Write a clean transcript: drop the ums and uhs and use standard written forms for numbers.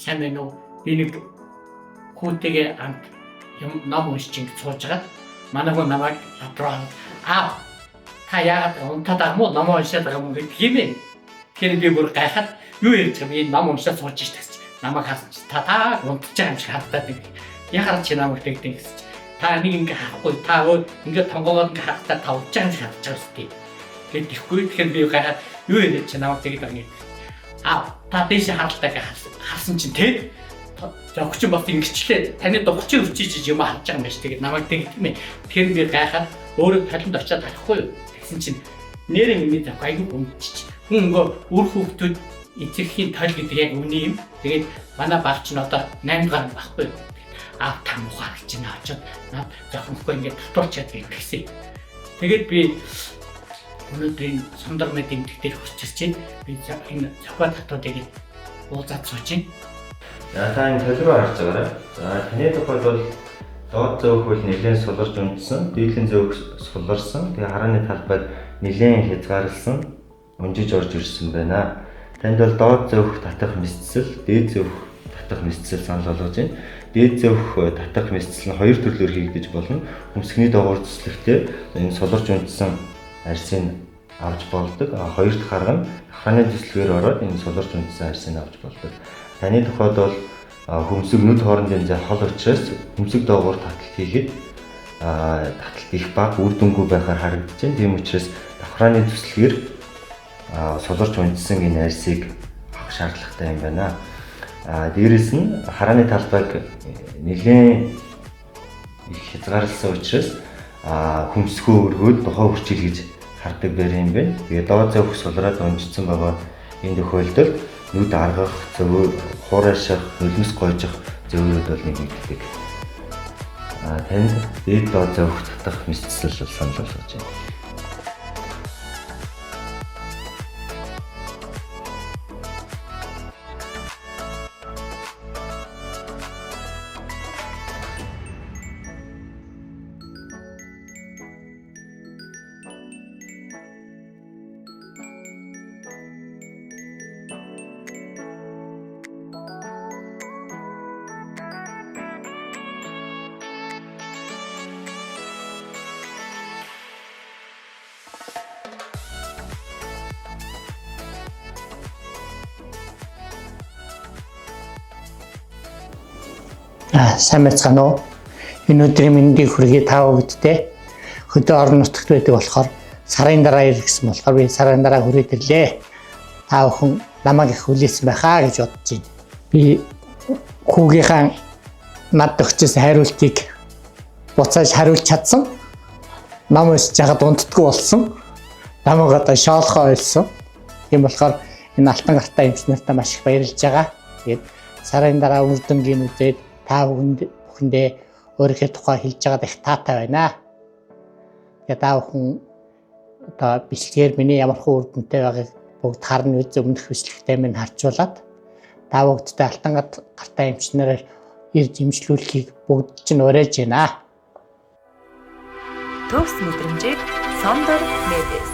сайн байна уу? Би нэг хүүтэйгээ хамт ном уншиж ингэ сууж байгаа. Манай хүн намайг адраа та яагаад унтаад байгаа мó ном уншаад байгаа юм гэдэг юм бэ? Тэгэхээр би бүр гайхаад юу ярьж байгаа юм, ном уншаад сууж штэ гэж. Намайг харж та унтж байгаа юм шиг хандаад нэг. Яхаар чи намайг тэгдэг гэж. Та нэг ингэ харахгүй та ингэ тонгоогоо ингэ харахтаа та унтж байгаа юм шиг харж байгаа үстэй. Тэгээд ихгүй тэгэхээр би гайхаад юу ярьж чи намайг тэгдэг юм. Та дэше харалтаа харсан чинь тий зогч бас ингэчлээ таны дугчийн өвчиж юм харж байгаа юм байна ш. Тэгээд намайг тэгдэг юм. Тэгэхээр би гайхаад өөрөө талд очиад харахгүй юу гэсэн чинь нэрэн миний зав айгүй өмчиж хүн нөгөө үр хүүхдүүд эцэгхийн тал гэдэг яг үний юм. Тэгээд манай багч нь одоо 8 гаруй байхгүй юу. Та мухаар гэж нэ очиод над зохимохгүй ингээд татуучаад гэсэн. Тэгээд би өнөөдрийн Сундар мэд эмгэг дээр хүрчиж чинь би энэ зохио татуудыг уулзаад сууж чинь. Та энэ тал руу харж байгаарай. За таны тухайд бол доод зөөх хөл нэлээд суларч унтсан, дийлэн зөөх суларсан, тэгээ харааны талбайд нэлээд хязгаарлсан, унжиж орж ирсэн байна. Танд бол доод зөөх татах мэдсэл, дээд зөөх татах мэдсэл санал болгож байна. Дээд зөөх татах мэдсэл нь хоёр төрлөөр хийгдэж болно. Хөмсгний доогуур цэцлэгтээ энэ суларч унтсан арьсыг авч болдог. Хоёр дахь арга нь харааны төслөөр ороод энэ суларч унтсан арьсыг авч болдог. Таны тухайд бол хөмсөг нүд хоорондын зай хол учраас хөмсөг доогуур таталт хийхэд таталт их бага үр дүнгүй байхаар харагдаж байна. Тийм учраас давхрааны төслөөр суларч унтсан энэ арьсыг авах шаардлагатай юм байна. Дээрээс нь харааны талбайг нэлээд их хязгаарласан учраас хөмсгөө өргөөд тухай хүрчил гэж хардаг байр юм байна. Тэгээ доод зөөх сулраад унжсан байгаа энэ тохиолдолд нүд аргах, зөв хуурайших, нулимс гойжих зөвөрүүд бол нэмэгддэг. Танд дээд доод зөөх татах мэдсэл санал болгож байна. Сайн байцгаана уу? Энэ өдрийн мэндийг хүргэе та бүхэдтэй. Хөдөө орон нутагт байдаг болохоор сарын дараа ирэх гэсэн болохоор би сарын дараа хүрээд ирлээ. Та бүхэн намайг их хүлээсэн байхаа гэж бодож байна. Би хүүгийнхаа над өгчөөс хариултыг буцааж хариулж чадсан. Ном уншиж байгаад унтдаггүй болсон. Намайг одоо шоолхоо ойлсон. Тийм болохоор энэ алтан гартай эмч нартай маш их баярлж байгаа. Тэгээд сарын дараа үр дүнгийн үзээд та бүхэндээ өөрийнхөө тухай хэлж байгаад их таатай байна. Тэгээд та бүхэн одоо бичлэгээр миний ямар хөө үр дүнтэй байгааг бүгд харна үз өмнөх бичлэгтээ минь харьцуулаад та бүгдтэй алтан гартай эмч нараар ирж имжлүүлэхийг бүгд чинь уриалж байна. Төгс мэдрэмжийг Сундар Медиас